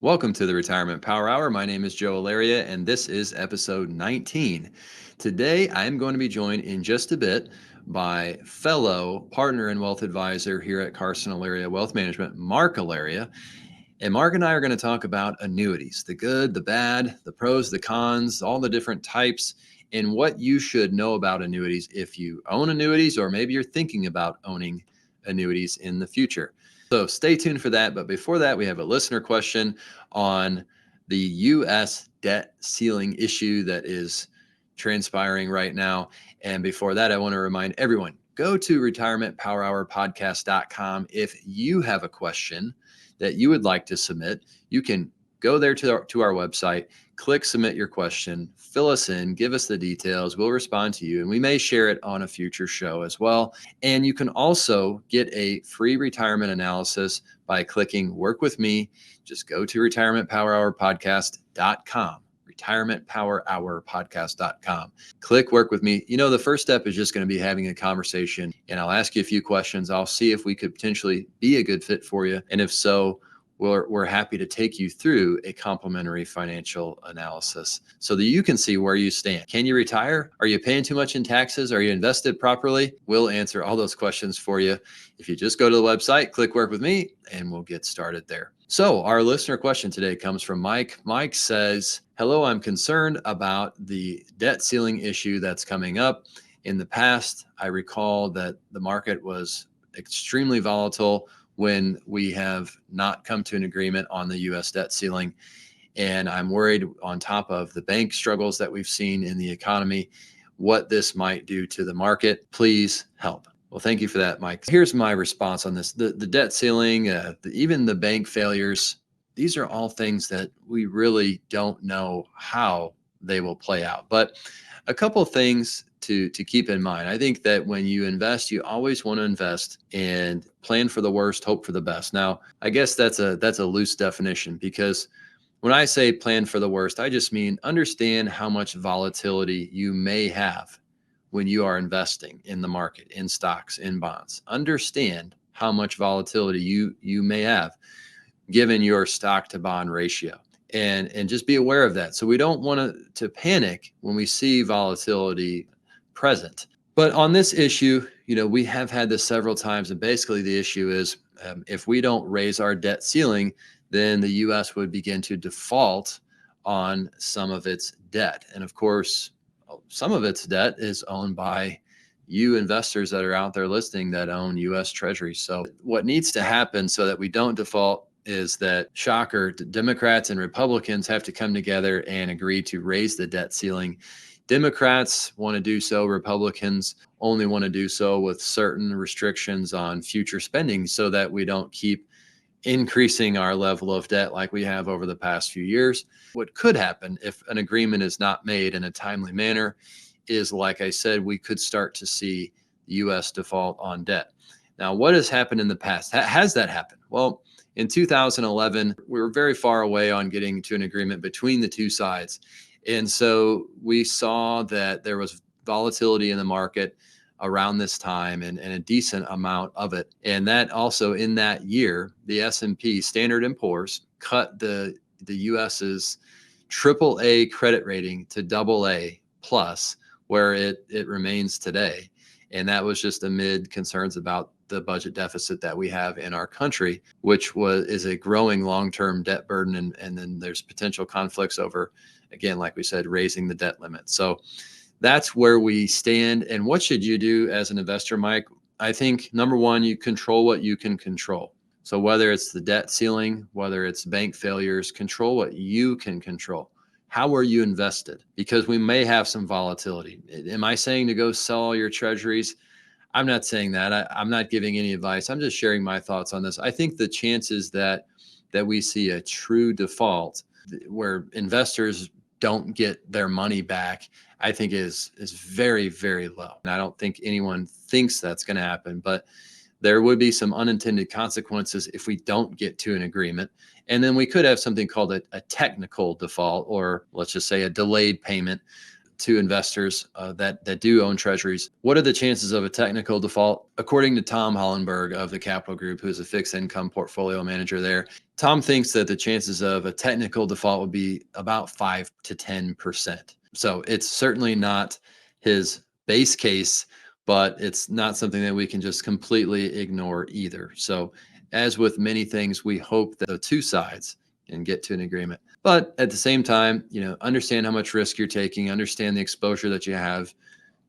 Welcome to the Retirement Power Hour. My name is Joe Allaria, and this is episode 19. Today, I'm going to be joined in just a bit by fellow partner and wealth advisor here at CarsonAllaria Wealth Management, Mark Allaria. And Mark and I are going to talk about annuities, the good, the bad, the pros, the cons, all the different types, and what you should know about annuities if you own annuities, or maybe you're thinking about owning annuities in the future. So stay tuned for that. But before that, we have a listener question on the U.S. debt ceiling issue that is transpiring right now. And before that, I want to remind everyone, go to retirementpowerhourpodcast.com. If you have a question that you would like to submit, you can go there to our website, click submit your question, fill us in, give us the details. We'll respond to you, and we may share it on a future show as well. And you can also get a free retirement analysis by clicking work with me. Just go to retirementpowerhourpodcast.com. retirementpowerhourpodcast.com. Click work with me. You know, the first step is just going to be having a conversation, and I'll ask you a few questions. I'll see if we could potentially be a good fit for you. And if so, we're happy to take you through a complimentary financial analysis so that you can see where you stand. Can you retire? Are you paying too much in taxes? Are you invested properly? We'll answer all those questions for you. If you just go to the website, click work with me, and we'll get started there. So our listener question today comes from Mike. Mike says, hello, I'm concerned about the debt ceiling issue that's coming up. In the past, I recall that the market was extremely volatile when we have not come to an agreement on the U.S. debt ceiling. And I'm worried, on top of the bank struggles that we've seen in the economy, what this might do to the market. Please help. Well, thank you for that, Mike. Here's my response on this. The debt ceiling, even the bank failures, these are all things that we really don't know how they will play out. But a couple of things to keep in mind. I think that when you invest, you always want to invest and plan for the worst, hope for the best. Now, I guess that's a loose definition, because when I say plan for the worst, I just mean understand how much volatility you may have when you are investing in the market, in stocks, in bonds. Understand how much volatility you may have given your stock to bond ratio. And just be aware of that. So we don't want to panic when we see volatility present. But on this issue, we have had this several times, and basically the issue is if we don't raise our debt ceiling, then the U.S. would begin to default on some of its debt. And of course, some of its debt is owned by you investors that are out there listening that own U.S. Treasuries. So what needs to happen so that we don't default is that, shocker, Democrats and Republicans have to come together and agree to raise the debt ceiling. Democrats want to do so. Republicans only want to do so with certain restrictions on future spending so that we don't keep increasing our level of debt like we have over the past few years. What could happen if an agreement is not made in a timely manner is, like I said, we could start to see the U.S. default on debt. Now, what has happened in the past? Has that happened? Well, in 2011, we were very far away on getting to an agreement between the two sides. And so we saw that there was volatility in the market around this time, and a decent amount of it. And that also, in that year, the S&P Standard & Poor's cut the U.S.'s AAA credit rating to AA plus, where it remains today. And that was just amid concerns about the budget deficit that we have in our country, which is a growing long-term debt burden. And then there's potential conflicts over, again, like we said, raising the debt limit. So that's where we stand. And what should you do as an investor, Mike? I think, number one, you control what you can control. So whether it's the debt ceiling, whether it's bank failures, control what you can control. How are you invested? Because we may have some volatility. Am I saying to go sell all your treasuries? I'm not saying that. I'm not giving any advice. I'm just sharing my thoughts on this. I think the chances that we see a true default where investors don't get their money back, I think is very, very low. And I don't think anyone thinks that's going to happen, but there would be some unintended consequences if we don't get to an agreement. And then we could have something called a technical default, or let's just say a delayed payment. to investors that do own treasuries. What are the chances of a technical default? According to Tom Hollenberg of the Capital Group, who's a fixed income portfolio manager there, Tom thinks that the chances of a technical default would be about 5 to 10%. So it's certainly not his base case, but it's not something that we can just completely ignore either. So as with many things, we hope that the two sides can get to an agreement. But at the same time, understand how much risk you're taking, understand the exposure that you have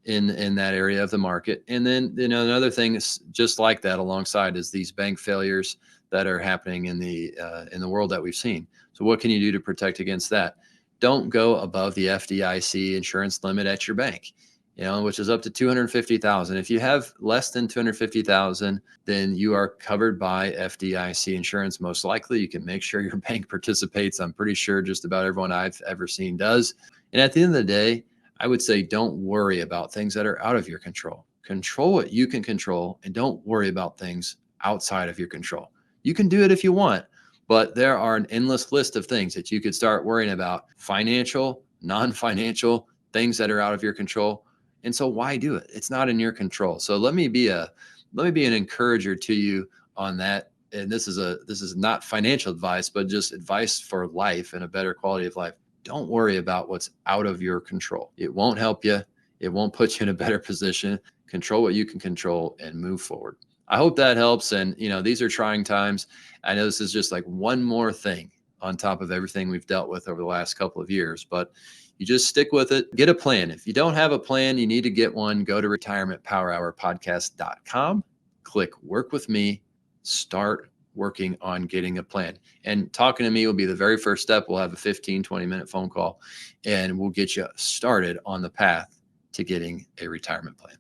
in that area of the market. And then, another thing is just like that alongside is these bank failures that are happening in the world that we've seen. So what can you do to protect against that? Don't go above the FDIC insurance limit at your bank, which is up to 250,000. If you have less than 250,000, then you are covered by FDIC insurance. Most likely, you can make sure your bank participates. I'm pretty sure just about everyone I've ever seen does. And at the end of the day, I would say don't worry about things that are out of your control. Control what you can control and don't worry about things outside of your control. You can do it if you want, but there are an endless list of things that you could start worrying about: financial, non-financial, things that are out of your control. And so why do it? It's not in your control. So let me be an encourager to you on that. And this is not financial advice, but just advice for life and a better quality of life. Don't worry about what's out of your control. It won't help you. It won't put you in a better position. Control what you can control and move forward. I hope that helps. And, these are trying times. I know this is just like one more thing on top of everything we've dealt with over the last couple of years, but you just stick with it. Get a plan. If you don't have a plan, you need to get one. Go to retirementpowerhourpodcast.com, click work with me, start working on getting a plan. And talking to me will be the very first step. We'll have a 15, 20-minute phone call, and we'll get you started on the path to getting a retirement plan.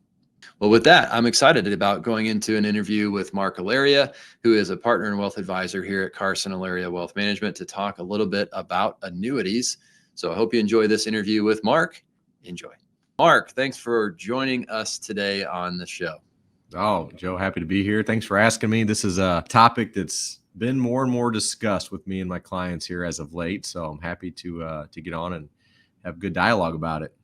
Well, with that, I'm excited about going into an interview with Mark Allaria, who is a partner and wealth advisor here at CarsonAllaria Wealth Management, to talk a little bit about annuities. So I hope you enjoy this interview with Mark. Enjoy. Mark, thanks for joining us today on the show. Oh, Joe, happy to be here. Thanks for asking me. This is a topic that's been more and more discussed with me and my clients here as of late. So I'm happy to get on and have good dialogue about it.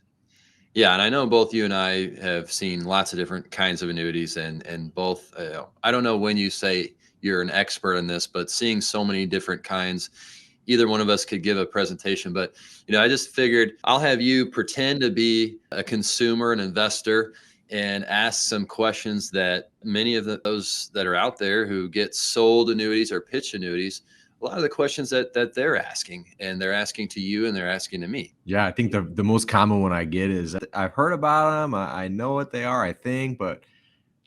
Yeah, and I know both you and I have seen lots of different kinds of annuities, and both. I don't know when you say you're an expert in this, but seeing so many different kinds, either one of us could give a presentation. But I just figured I'll have you pretend to be a consumer, an investor, and ask some questions that many of those that are out there who get sold annuities or pitch annuities, a lot of the questions that they're asking, and they're asking to you and they're asking to me. Yeah, I think the most common one I get is I've heard about them. I know what they are, I think, but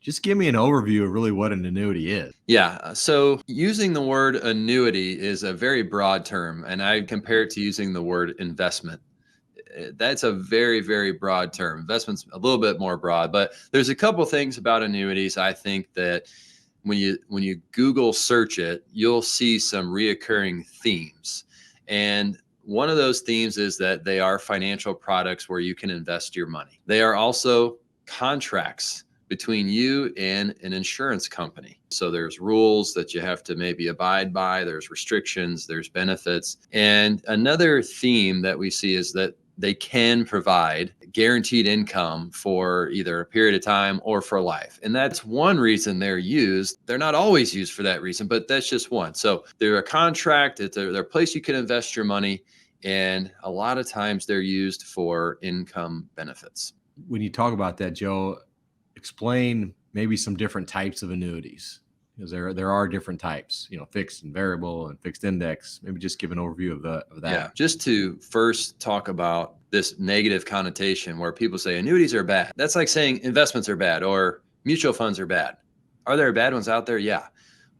just give me an overview of really what an annuity is. Yeah. So using the word annuity is a very broad term, and I compare it to using the word investment. That's a very, very broad term. Investment's a little bit more broad, but there's a couple things about annuities I think that when you Google search it, you'll see some reoccurring themes. And one of those themes is that they are financial products where you can invest your money. They are also contracts between you and an insurance company. So there's rules that you have to maybe abide by, there's restrictions, there's benefits. And another theme that we see is that they can provide guaranteed income for either a period of time or for life. And that's one reason they're used. They're not always used for that reason, but that's just one. So they're a contract, they're a place you can invest your money. And a lot of times they're used for income benefits. When you talk about that, Joe, explain maybe some different types of annuities, because there are different types, fixed and variable and fixed index. Maybe just give an overview of that. Yeah, just to first talk about this negative connotation where people say annuities are bad. That's like saying investments are bad or mutual funds are bad. Are there bad ones out there? Yeah,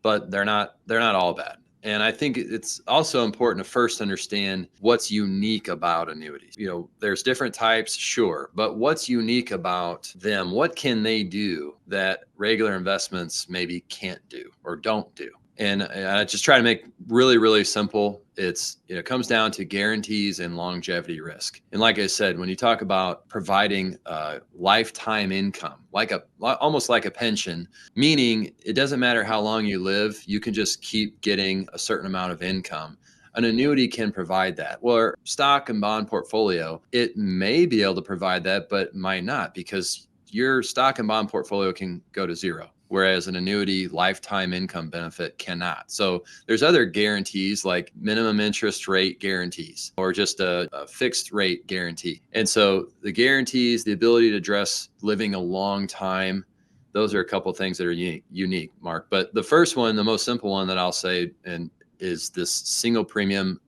but they're not all bad. And I think it's also important to first understand what's unique about annuities. There's different types, sure, but what's unique about them? What can they do that regular investments maybe can't do or don't do? And I just try to make really, really simple. It comes down to guarantees and longevity risk. And like I said, when you talk about providing lifetime income, almost like a pension, meaning it doesn't matter how long you live, you can just keep getting a certain amount of income. An annuity can provide that. Well, stock and bond portfolio, it may be able to provide that, but might not, because your stock and bond portfolio can go to zero, whereas an annuity lifetime income benefit cannot. So there's other guarantees like minimum interest rate guarantees or just a fixed rate guarantee. And so the guarantees, the ability to address living a long time, those are a couple of things that are unique, Mark. But the first one, the most simple one that I'll say, and is this single premium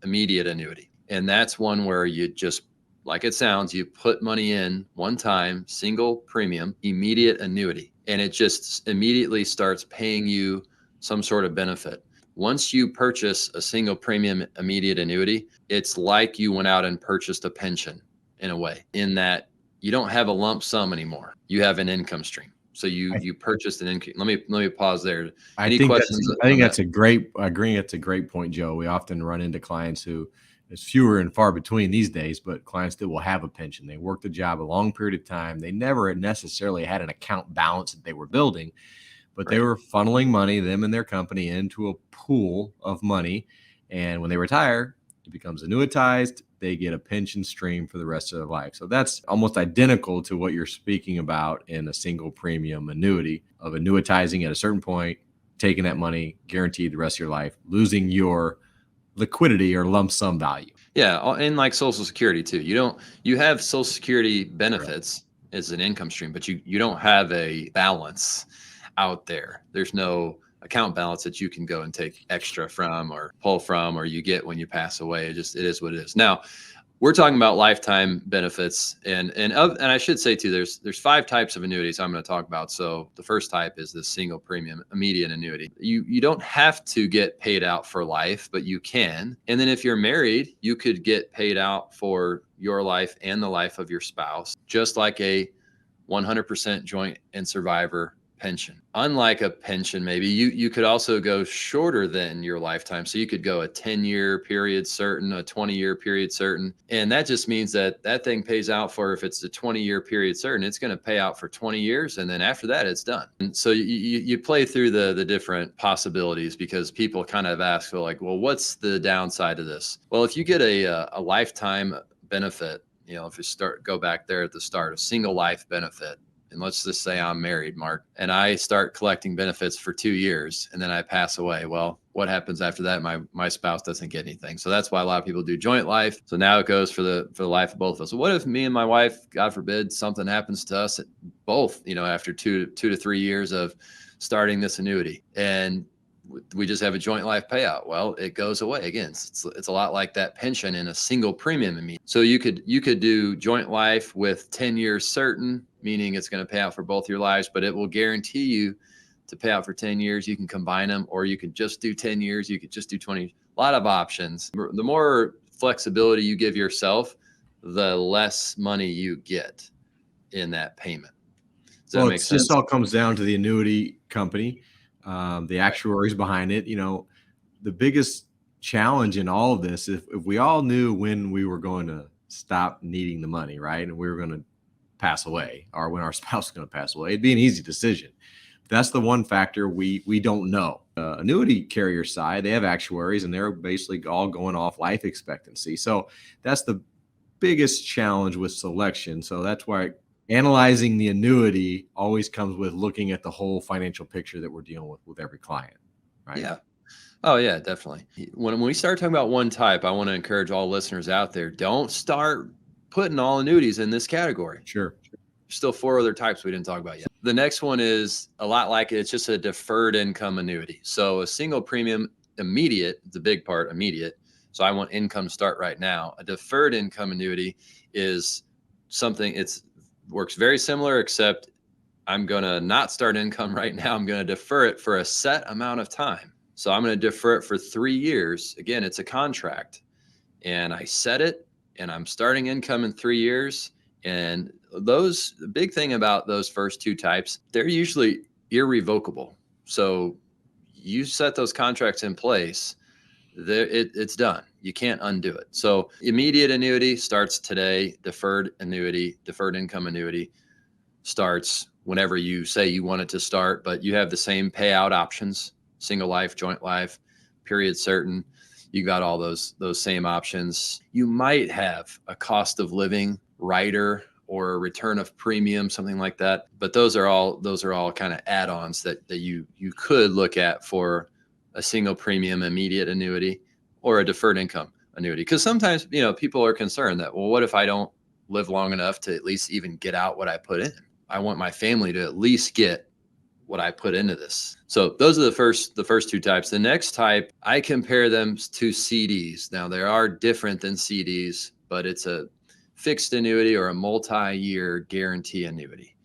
immediate annuity. And that's one where you just, like it sounds, you put money in one time, single premium, immediate annuity, and it just immediately starts paying you some sort of benefit. Once you purchase a single premium immediate annuity, it's like you went out and purchased a pension in a way, in that you don't have a lump sum anymore. You have an income stream. So you purchased an income. Let me pause there. Any questions? I think that's a great, I agree. That's a great point, Joe. We often run into clients who, it's fewer and far between these days, but clients that will have a pension. They worked the job a long period of time. They never necessarily had an account balance that they were building, but they were funneling money, them and their company, into a pool of money. And when they retire, it becomes annuitized. They get a pension stream for the rest of their life. So that's almost identical to what you're speaking about in a single premium annuity, of annuitizing at a certain point, taking that money, guaranteed the rest of your life, losing your liquidity or lump sum value. Yeah. And like Social Security too. You have Social Security benefits as an income stream, but you don't have a balance out there. There's no account balance that you can go and take extra from or pull from, or you get when you pass away. It is what it is. Now, we're talking about lifetime benefits, and I should say too, there's 5 types of annuities I'm going to talk about. So the first type is the single premium immediate annuity. You don't have to get paid out for life, but you can. And then if you're married, you could get paid out for your life and the life of your spouse, just like a 100% joint and survivor pension. Unlike a pension, maybe you could also go shorter than your lifetime. So you could go a 10-year period certain, a 20-year period certain. And that just means that thing pays out for, if it's a 20-year period certain, it's going to pay out for 20 years. And then after that, it's done. And so you play through the different possibilities, because people kind of ask, well, what's the downside of this? Well, if you get a lifetime benefit, if you go back there at the start, a single life benefit, and let's just say I'm married, Mark, and I start collecting benefits for 2 years and then I pass away. Well, what happens after that? My spouse doesn't get anything. So that's why a lot of people do joint life. So now it goes for the life of both of us. So what if me and my wife, God forbid, something happens to us both, after 2 to 3 years of starting this annuity, and we just have a joint life payout? Well, it goes away again. It's a lot like that pension in a single premium immediate. So you could do joint life with 10 years certain, meaning it's going to pay out for both your lives, but it will guarantee you to pay out for 10 years. You can combine them, or you could just do 10 years. You could just do 20. A lot of options. The more flexibility you give yourself, the less money you get in that payment. Does that make sense? Just all comes down to the annuity company, the actuaries behind it. The biggest challenge in all of this, if we all knew when we were going to stop needing the money, right, and we were going to pass away, or when our spouse is going to pass away, it'd be an easy decision. That's the one factor we don't know. Annuity carrier side, they have actuaries, and they're basically all going off life expectancy. So that's the biggest challenge with selection. So that's why analyzing the annuity always comes with looking at the whole financial picture that we're dealing with every client, right? Yeah. Oh yeah, definitely. When we start talking about one type, I want to encourage all listeners out there, don't start putting all annuities in this category. Sure. Still 4 other types we didn't talk about yet. The next one is a lot like it. It's just a deferred income annuity. So a single premium immediate, the big part, immediate. So I want income to start right now. A deferred income annuity is something, works very similar, except I'm going to not start income right now. I'm going to defer it for a set amount of time. So I'm going to defer it for 3 years. Again, it's a contract, and I set it, and I'm starting income in 3 years. And the big thing about those first 2 types, they're usually irrevocable. So you set those contracts in place, it's done. You can't undo it. So immediate annuity starts today. Deferred income annuity starts whenever you say you want it to start, but you have the same payout options: single life, joint life, period certain. You got all those same options. You might have a cost of living rider or a return of premium, something like that. But those are all kind of add-ons that you could look at for a single premium immediate annuity or a deferred income annuity. Because sometimes, people are concerned that, well, what if I don't live long enough to at least even get out what I put in? I want my family to at least get what I put into this. So those are the first two types. The next type, I compare them to CDs. Now, they are different than CDs, but it's a fixed annuity or a multi-year guarantee annuity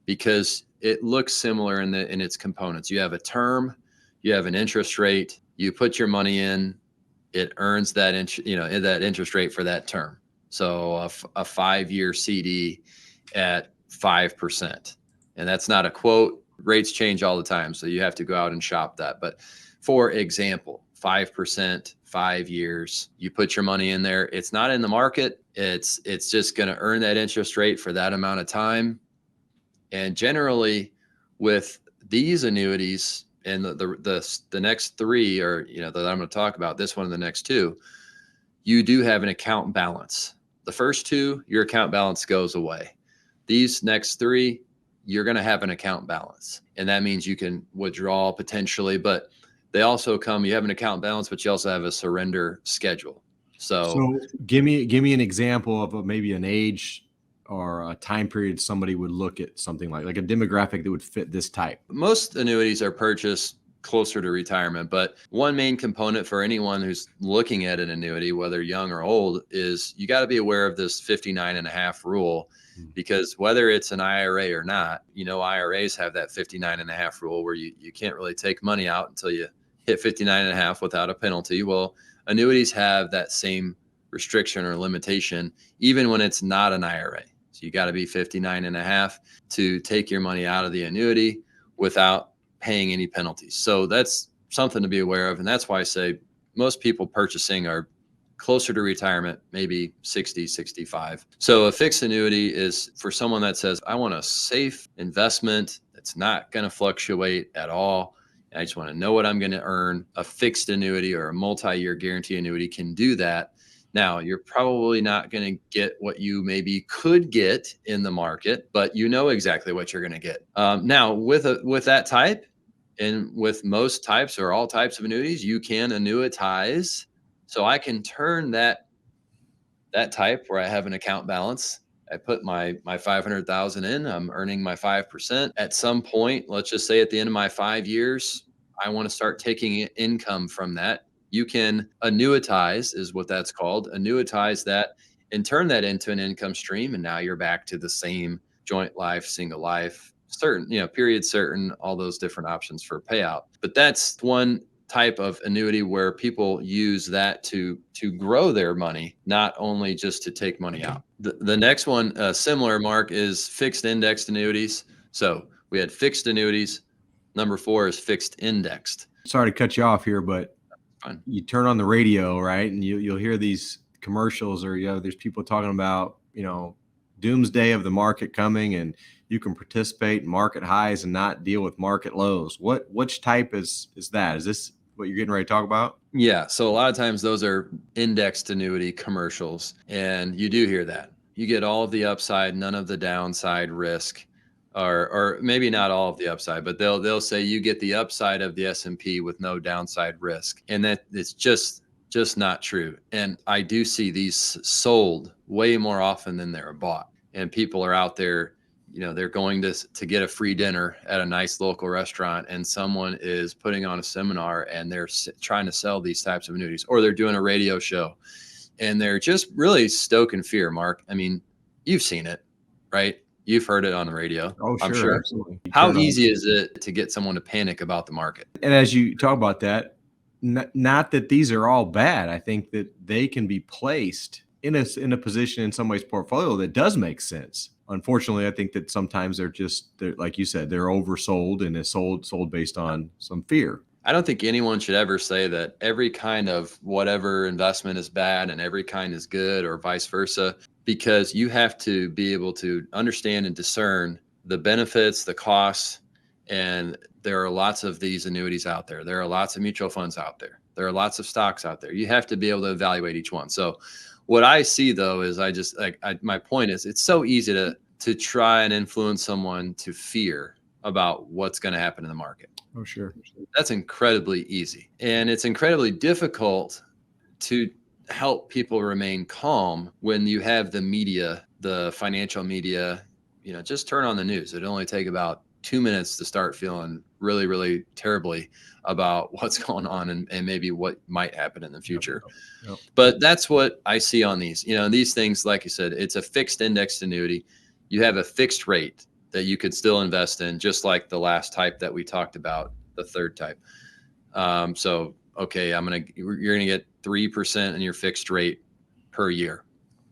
because it looks similar in its components. You have a term, you have an interest rate, you put your money in, it earns that that interest rate for that term. So a 5-year CD at 5%. And that's not a quote. Rates change all the time, so you have to go out and shop that. But for example, 5%, 5 years, you put your money in there. It's not in the market. It's just going to earn that interest rate for that amount of time. And generally, with these annuities and the next three, or that I'm going to talk about, this one and the next two, you do have an account balance. The first two, your account balance goes away. These next three, you're going to have an account balance. And that means you can withdraw potentially, but they also you have an account balance, but you also have a surrender schedule. So give me an example of maybe an age or a time period somebody would look at something like a demographic that would fit this type. Most annuities are purchased closer to retirement, but one main component for anyone who's looking at an annuity, whether young or old, is you got to be aware of this 59.5 rule. Because whether it's an IRA or not, IRAs have that 59.5 rule where you can't really take money out until you hit 59.5 without a penalty. Well, annuities have that same restriction or limitation, even when it's not an IRA. So you got to be 59.5 to take your money out of the annuity without paying any penalties. So that's something to be aware of. And that's why I say most people purchasing are closer to retirement, maybe 60, 65. So a fixed annuity is for someone that says, I want a safe investment that's not going to fluctuate at all. I just want to know what I'm going to earn. A fixed annuity or a multi-year guarantee annuity can do that. Now, you're probably not going to get what you maybe could get in the market, but you know exactly what you're going to get. Now, with that type, and with most types or all types of annuities, you can annuitize. So I can turn that type where I have an account balance. I put my 500,000 in, I'm earning my 5%. At some point, let's just say at the end of my 5 years, I want to start taking income from that. You can annuitize, is what that's called, annuitize that and turn that into an income stream. And now you're back to the same joint life, single life, certain, period certain, all those different options for payout. But that's one type of annuity where people use that to grow their money, not only just to take money out. The next one, similar, Mark, is fixed indexed annuities. So we had fixed annuities. Number 4 is fixed indexed. Sorry to cut you off here, but Fine. You turn on the radio, right? And you'll hear these commercials or, there's people talking about, doomsday of the market coming, and you can participate in market highs and not deal with market lows. Which type is that? Is this what you're getting ready to talk about? Yeah. So a lot of times those are indexed annuity commercials, and you do hear that. You get all of the upside, none of the downside risk, or maybe not all of the upside, but they'll say you get the upside of the S&P with no downside risk. And that it's just not true. And I do see these sold way more often than they're bought. And people are out there, they're going to get a free dinner at a nice local restaurant, and someone is putting on a seminar and they're trying to sell these types of annuities, or they're doing a radio show and they're just really stoking fear. Mark, I mean, you've seen it, right? You've heard it on the radio. Oh, sure. I'm sure. Absolutely. How easy is it to get someone to panic about the market? And as you talk about that, not that these are all bad. I think that they can be placed in a position in somebody's portfolio that does make sense. Unfortunately, I think that sometimes they're like you said, they're oversold and is sold based on some fear. I don't think anyone should ever say that every kind of whatever investment is bad and every kind is good, or vice versa, because you have to be able to understand and discern the benefits, the costs. And there are lots of these annuities out there. There are lots of mutual funds out there. There are lots of stocks out there. You have to be able to evaluate each one. So what I see though is my point is it's so easy to try and influence someone to fear about what's going to happen in the market. Oh, sure. That's incredibly easy. And it's incredibly difficult to help people remain calm when you have the media, the financial media, just turn on the news. It'd only take about 2 minutes to start feeling really, really terribly about what's going on and maybe what might happen in the future. Yep. But that's what I see on these. These things, like you said, it's a fixed indexed annuity. You have a fixed rate that you could still invest in, just like the last type that we talked about, the third type. So, okay, you're going to get 3% in your fixed rate per year.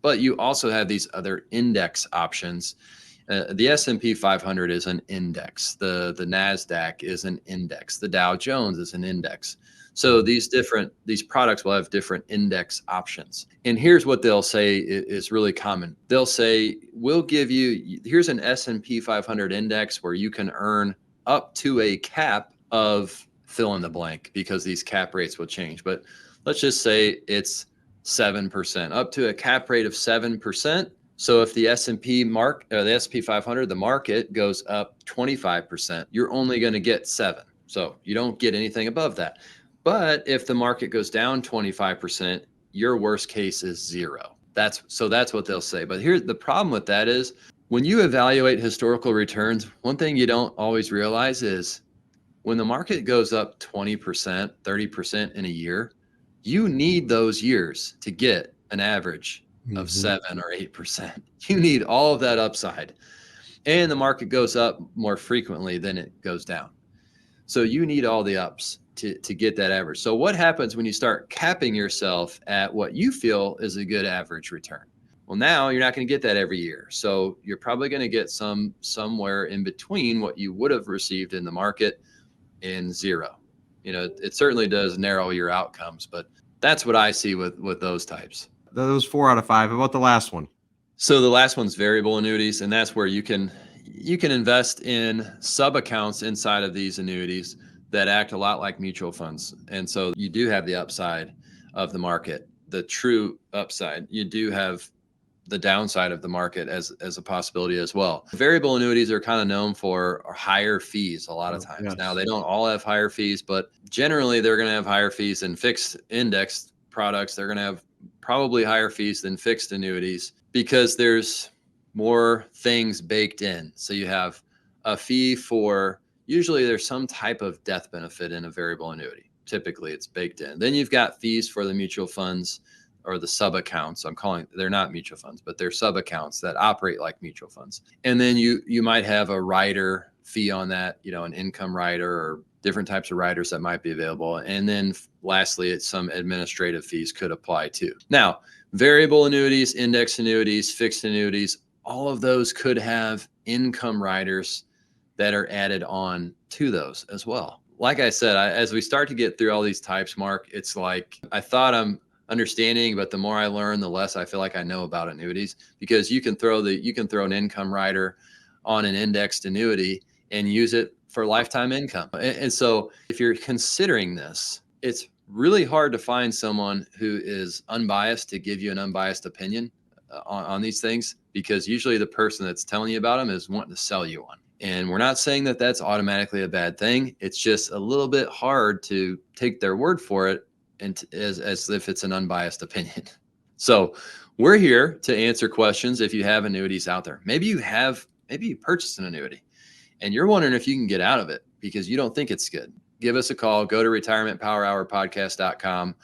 But you also have these other index options. The S&P 500 is an index. The NASDAQ is an index. The Dow Jones is an index. So these products will have different index options. And here's what they'll say is really common. They'll say, we'll give you, here's an S&P 500 index where you can earn up to a cap of fill in the blank, because these cap rates will change. But let's just say it's 7%, up to a cap rate of 7%. So if the S&P the S&P 500, the market goes up 25%, you're only going to get 7. So you don't get anything above that. But if the market goes down 25%, your worst case is 0. That's what they'll say. But here's the problem with that is when you evaluate historical returns, one thing you don't always realize is when the market goes up 20%, 30% in a year, you need those years to get an average of 7 or 8%. You need all of that upside. And the market goes up more frequently than it goes down. So you need all the ups to get that average. So what happens when you start capping yourself at what you feel is a good average return? Well, now you're not going to get that every year. So you're probably going to get somewhere in between what you would have received in the market and 0. It certainly does narrow your outcomes, but that's what I see with those types. Those 4 out of 5. How about the last one? So the last one's variable annuities, and that's where you can invest in sub accounts inside of these annuities that act a lot like mutual funds. And so you do have the upside of the market, the true upside. You do have the downside of the market as a possibility as well. Variable annuities are kind of known for higher fees a lot of times. Yes. Now, they don't all have higher fees, but generally they're going to have higher fees than fixed index products. They're going to have probably higher fees than fixed annuities because there's more things baked in. So you have a fee for, usually there's some type of death benefit in a variable annuity. Typically it's baked in. Then you've got fees for the mutual funds or the sub accounts. They're not mutual funds, but they're sub accounts that operate like mutual funds. And then you might have a rider fee on that, an income rider or different types of riders that might be available. And then lastly, some administrative fees could apply too. Now, variable annuities, index annuities, fixed annuities, all of those could have income riders that are added on to those as well. Like I said, as we start to get through all these types, Mark, it's like I thought I'm understanding, but the more I learn, the less I feel like I know about annuities, because you can throw an income rider on an indexed annuity and use it for lifetime income. And so if you're considering this, it's really hard to find someone who is unbiased to give you an unbiased opinion on these things, because usually the person that's telling you about them is wanting to sell you one. And we're not saying that that's automatically a bad thing. It's just a little bit hard to take their word for it and as if it's an unbiased opinion. So we're here to answer questions. If you have annuities out there, maybe you purchased an annuity and you're wondering if you can get out of it because you don't think it's good. Give us a call. Go to retirementpowerhourpodcast.com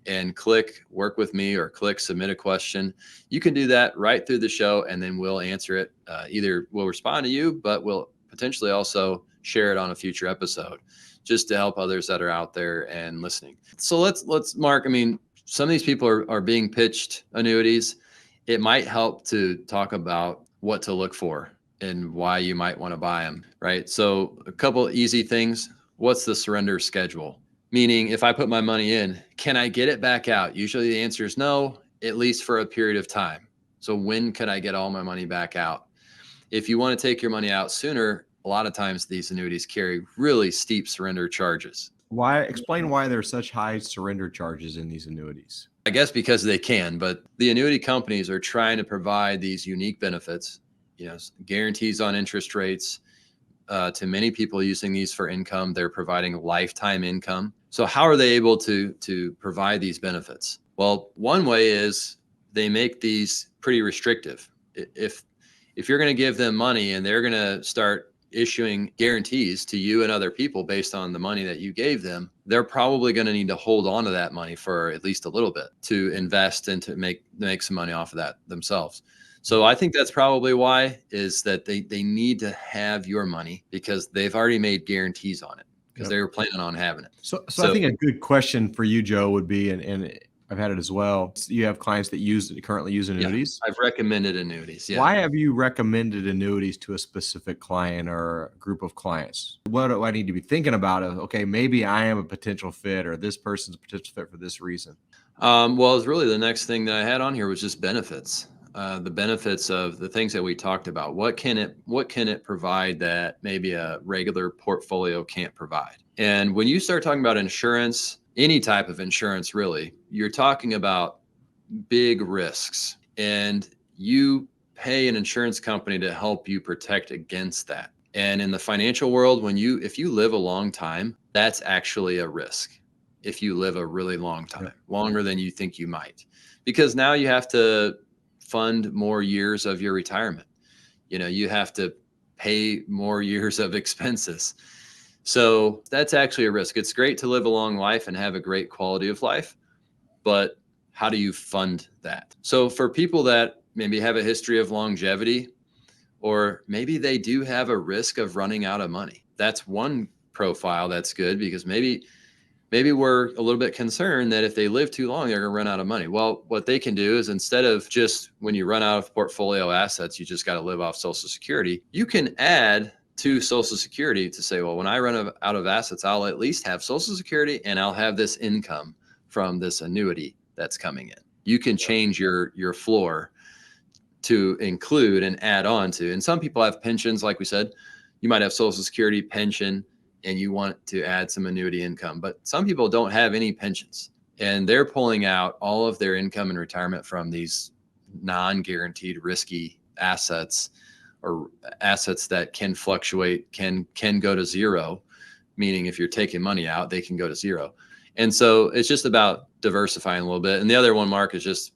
and click work with me or click submit a question. You can do that right through the show, and then we'll answer it. Either we'll respond to you, but we'll potentially also share it on a future episode just to help others that are out there and listening. So let's Mark, I mean, some of these people are being pitched annuities. It might help to talk about what to look for and why you might want to buy them, right? So a couple easy things. What's the surrender schedule? Meaning, if I put my money in, can I get it back out? Usually the answer is no, at least for a period of time. So when could I get all my money back out? If you want to take your money out sooner, a lot of times these annuities carry really steep surrender charges. Explain why there's such high surrender charges in these annuities? I guess because they can, but the annuity companies are trying to provide these unique benefits, guarantees on interest rates, to many people using these for income. They're providing lifetime income. So how are they able to provide these benefits? Well, one way is they make these pretty restrictive. If you're going to give them money and they're going to start issuing guarantees to you and other people based on the money that you gave them, they're probably going to need to hold on to that money for at least a little bit to invest and to make some money off of that themselves. So I think that's probably why, is that they need to have your money because they've already made guarantees on it because they were planning on having it. So I think a good question for you, Joe, would be, and I've had it as well. You have clients that currently use annuities. Yeah, I've recommended annuities. Yeah. Why have you recommended annuities to a specific client or a group of clients? What do I need to be thinking about? Okay, maybe I am a potential fit, or this person's a potential fit for this reason. Well, it's really the next thing that I had on here was just benefits. The benefits of the things that we talked about. What can it provide that maybe a regular portfolio can't provide? And when you start talking about insurance, any type of insurance, really, you're talking about big risks, and you pay an insurance company to help you protect against that. And in the financial world, if you live a long time, that's actually a risk. If you live a really long time, longer than you think you might, because now you have to fund more years of your retirement. You have to pay more years of expenses. So that's actually a risk. It's great to live a long life and have a great quality of life, but how do you fund that? So for people that maybe have a history of longevity, or maybe they do have a risk of running out of money, that's one profile that's good, because maybe we're a little bit concerned that if they live too long, they're going to run out of money. Well, what they can do is, instead of just when you run out of portfolio assets, you just got to live off Social Security, you can add to Social Security to say, well, when I run out of assets, I'll at least have Social Security and I'll have this income from this annuity that's coming in. You can change your floor to include and add on to. And some people have pensions, like we said. You might have Social Security, pension, and you want to add some annuity income. But some people don't have any pensions, and they're pulling out all of their income in retirement from these non-guaranteed risky assets, or assets that can fluctuate, can go to zero, meaning if you're taking money out, they can go to zero. And so it's just about diversifying a little bit. And the other one, Mark, is just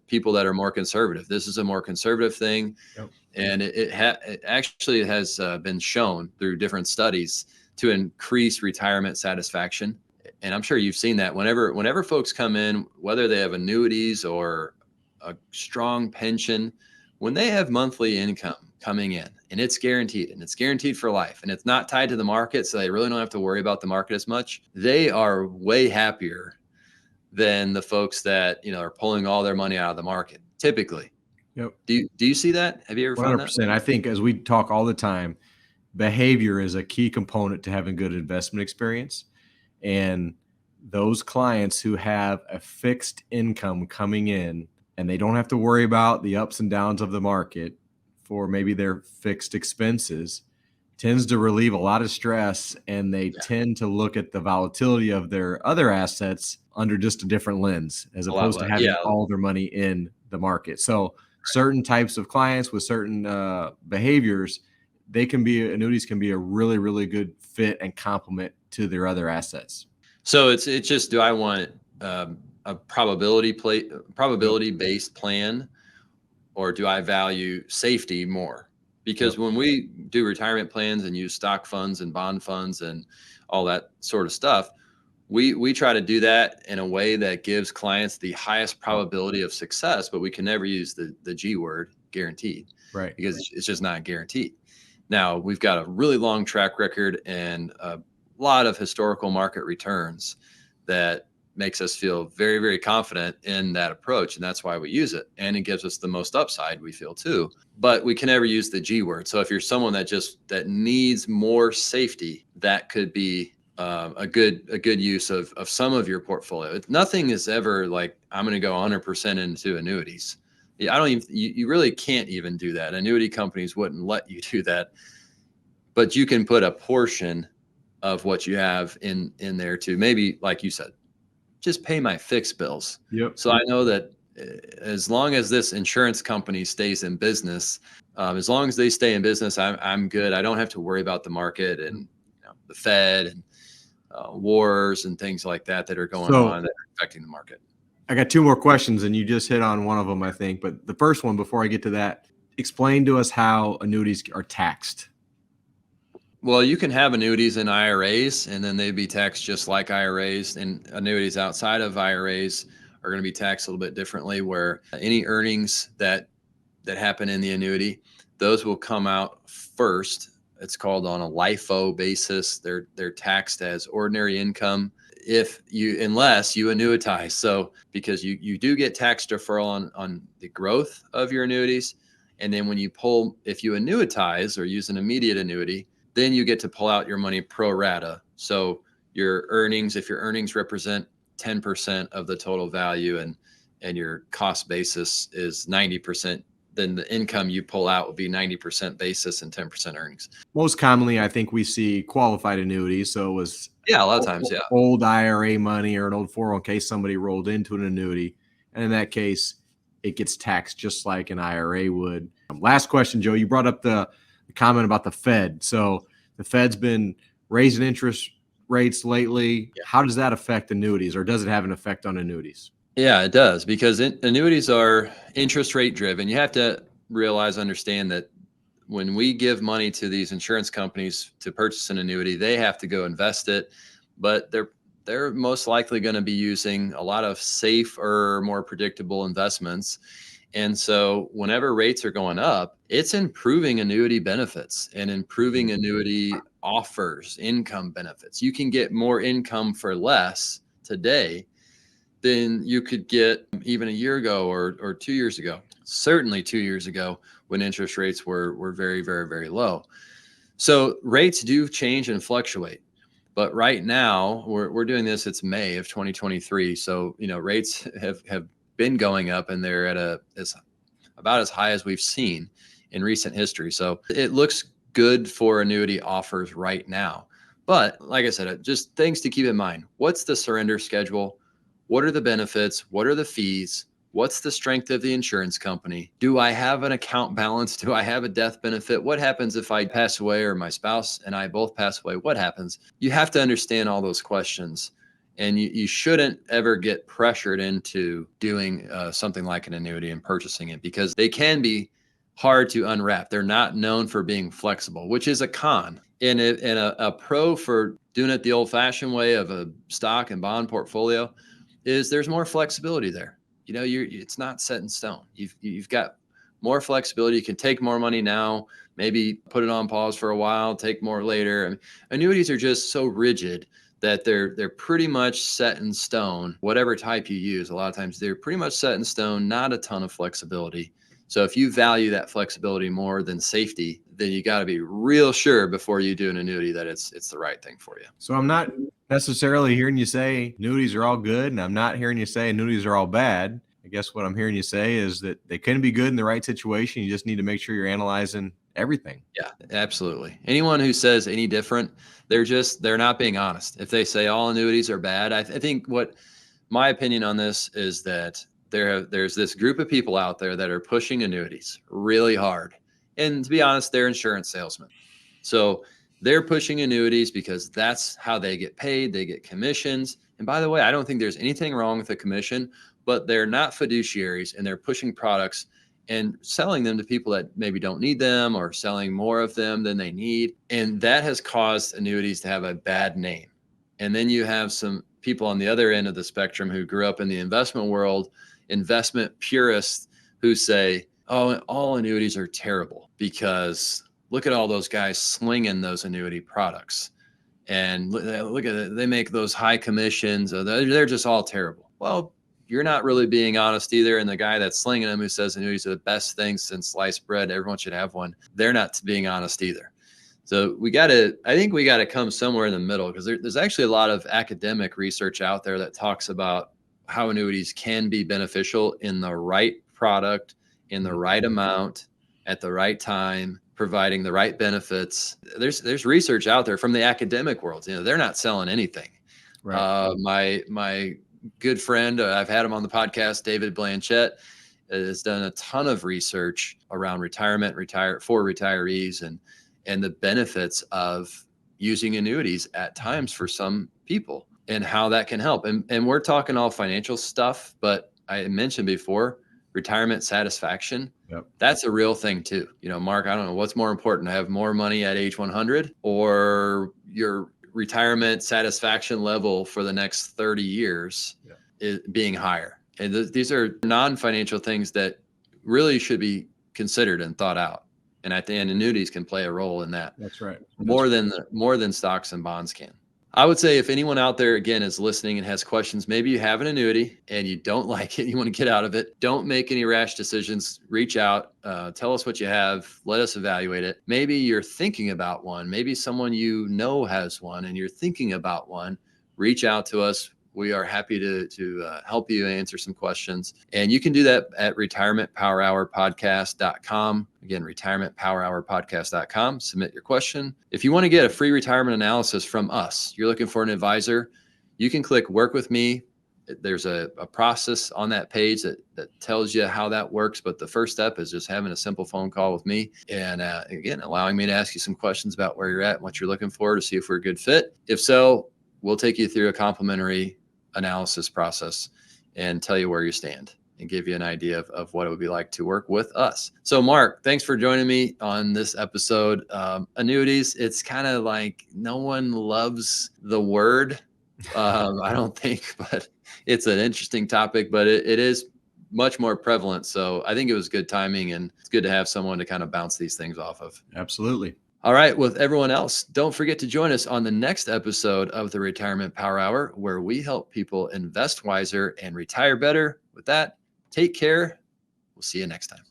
people that are more conservative. This is a more conservative thing. Yep. And it actually has been shown through different studies to increase retirement satisfaction. And I'm sure you've seen that whenever folks come in, whether they have annuities or a strong pension, when they have monthly income coming in and it's guaranteed for life, and it's not tied to the market, so they really don't have to worry about the market as much, they are way happier than the folks that are pulling all their money out of the market typically. Yep. Do you see that? Have you ever found that? 100%. I think, as we talk all the time, behavior is a key component to having good investment experience. And those clients who have a fixed income coming in, and they don't have to worry about the ups and downs of the market for maybe their fixed expenses, tends to relieve a lot of stress, and they tend to look at the volatility of their other assets under just a different lens, as opposed to having all their money in the market. So certain types of clients with certain behaviors, annuities can be a really, really good fit and complement to their other assets. So it's just, do I want a probability-based plan, or do I value safety more? Because when we do retirement plans and use stock funds and bond funds and all that sort of stuff, we try to do that in a way that gives clients the highest probability of success, but we can never use the G word, guaranteed, right? Because it's just not guaranteed. Now, we've got a really long track record and a lot of historical market returns that makes us feel very, very confident in that approach. And that's why we use it. And it gives us the most upside, we feel, too. But we can never use the G word. So if you're someone that needs more safety, that could be a good use of some of your portfolio. Nothing is ever like, I'm going to go 100% into annuities. You really can't even do that. Annuity companies wouldn't let you do that. But you can put a portion of what you have in there to maybe, like you said, just pay my fixed bills. Yep. So I know that as long as this insurance company stays in business, as long as they stay in business, I'm good. I don't have to worry about the market and the Fed and wars and things like that are going on that are affecting the market. I got two more questions, and you just hit on one of them, I think. But the first one, before I get to that, explain to us how annuities are taxed. Well, you can have annuities in IRAs, and then they'd be taxed just like IRAs. And annuities outside of IRAs are going to be taxed a little bit differently, where any earnings that happen in the annuity, those will come out first. It's called on a LIFO basis. They're taxed as ordinary income unless you annuitize. So because you do get tax deferral on the growth of your annuities. And then if you annuitize or use an immediate annuity, then you get to pull out your money pro rata. So your earnings, if your earnings represent 10% of the total value and your cost basis is 90%, then the income you pull out will be 90% basis and 10% earnings. Most commonly, I think we see qualified annuities. So it was a lot of times, old IRA money or an old 401k somebody rolled into an annuity. And in that case, it gets taxed just like an IRA would. Last question, Joe, you brought up the comment about the Fed. So the Fed's been raising interest rates lately. Yeah. How does that affect annuities, or does it have an effect on annuities? Yeah, it does, because annuities are interest rate driven. You have to understand that when we give money to these insurance companies to purchase an annuity, they have to go invest it, but they're most likely going to be using a lot of safer, more predictable investments. And so whenever rates are going up, it's improving annuity benefits and improving annuity offers, income benefits. You can get more income for less today than you could get even a year ago or 2 years ago. Certainly 2 years ago when interest rates were very, very, very low. So rates do change and fluctuate. But right now we're doing this, it's May of 2023. So, rates have been going up, and they're at about as high as we've seen in recent history. So it looks good for annuity offers right now. But like I said, just things to keep in mind. What's the surrender schedule? What are the benefits? What are the fees? What's the strength of the insurance company? Do I have an account balance? Do I have a death benefit? What happens if I pass away, or my spouse and I both pass away? What happens? You have to understand all those questions. And you shouldn't ever get pressured into doing something like an annuity and purchasing it, because they can be hard to unwrap. They're not known for being flexible, which is a con. And a pro for doing it the old-fashioned way of a stock and bond portfolio is there's more flexibility there. It's not set in stone. You've got more flexibility. You can take more money now, maybe put it on pause for a while, take more later. I mean, annuities are just so rigid that they're pretty much set in stone. Whatever type you use, a lot of times they're pretty much set in stone, not a ton of flexibility. So if you value that flexibility more than safety, then you got to be real sure before you do an annuity that it's the right thing for you. So I'm not necessarily hearing you say annuities are all good, and I'm not hearing you say annuities are all bad. I guess what I'm hearing you say is that they can be good in the right situation. You just need to make sure you're analyzing everything. Yeah, absolutely. Anyone who says any different, they're not being honest. If they say all annuities are bad, I think what my opinion on this is that there's this group of people out there that are pushing annuities really hard. And to be honest, they're insurance salesmen. So they're pushing annuities because that's how they get paid. They get commissions. And by the way, I don't think there's anything wrong with a commission, but they're not fiduciaries, and they're pushing products and selling them to people that maybe don't need them, or selling more of them than they need. And that has caused annuities to have a bad name. And then you have some people on the other end of the spectrum who grew up in the investment world, investment purists, who say, oh, all annuities are terrible because look at all those guys slinging those annuity products. And look at it, they make those high commissions. They're just all terrible. Well, you're not really being honest either. And the guy that's slinging them, who says annuities are the best thing since sliced bread, everyone should have one, they're not being honest either. So I think we got to come somewhere in the middle, because there's actually a lot of academic research out there that talks about how annuities can be beneficial in the right product, in the right amount, at the right time, providing the right benefits. There's research out there from the academic world. They're not selling anything. Right. My good friend, I've had him on the podcast, David Blanchett, has done a ton of research around retirement, for retirees, and the benefits of using annuities at times for some people and how that can help. And we're talking all financial stuff, but I mentioned before, retirement satisfaction. Yep. That's a real thing too. Mark, I don't know what's more important, to have more money at age 100 or your retirement satisfaction level for the next 30 years is being higher. And these are non-financial things that really should be considered and thought out. And I think annuities can play a role in that. That's right. More than stocks and bonds can. I would say if anyone out there, again, is listening and has questions, maybe you have an annuity and you don't like it, you want to get out of it. Don't make any rash decisions. Reach out, tell us what you have, let us evaluate it. Maybe you're thinking about one. Maybe someone has one and you're thinking about one. Reach out to us. We are happy to help you answer some questions. And you can do that at retirementpowerhourpodcast.com. Again, retirementpowerhourpodcast.com. Submit your question. If you want to get a free retirement analysis from us, you're looking for an advisor, you can click Work With Me. There's a process on that page that tells you how that works. But the first step is just having a simple phone call with me. And again, allowing me to ask you some questions about where you're at and what you're looking for to see if we're a good fit. If so, we'll take you through a complimentary analysis process and tell you where you stand and give you an idea of what it would be like to work with us. So Mark, thanks for joining me on this episode. Annuities, it's kind of like no one loves the word, I don't think, but it's an interesting topic, but it is much more prevalent. So I think it was good timing, and it's good to have someone to kind of bounce these things off of. Absolutely. All right. With everyone else, don't forget to join us on the next episode of the Retirement Power Hour, where we help people invest wiser and retire better. With that, take care. We'll see you next time.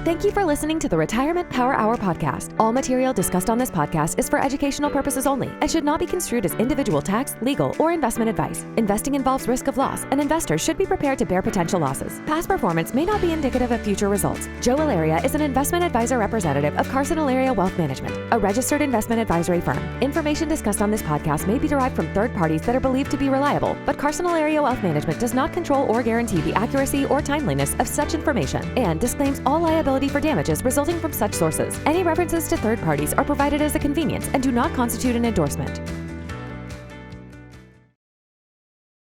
Thank you for listening to the Retirement Power Hour podcast. All material discussed on this podcast is for educational purposes only and should not be construed as individual tax, legal, or investment advice. Investing involves risk of loss, and investors should be prepared to bear potential losses. Past performance may not be indicative of future results. Joe Allaria is an investment advisor representative of CarsonAllaria Wealth Management, a registered investment advisory firm. Information discussed on this podcast may be derived from third parties that are believed to be reliable, but CarsonAllaria Wealth Management does not control or guarantee the accuracy or timeliness of such information and disclaims all liability for damages resulting from such sources. Any references to third parties are provided as a convenience and do not constitute an endorsement.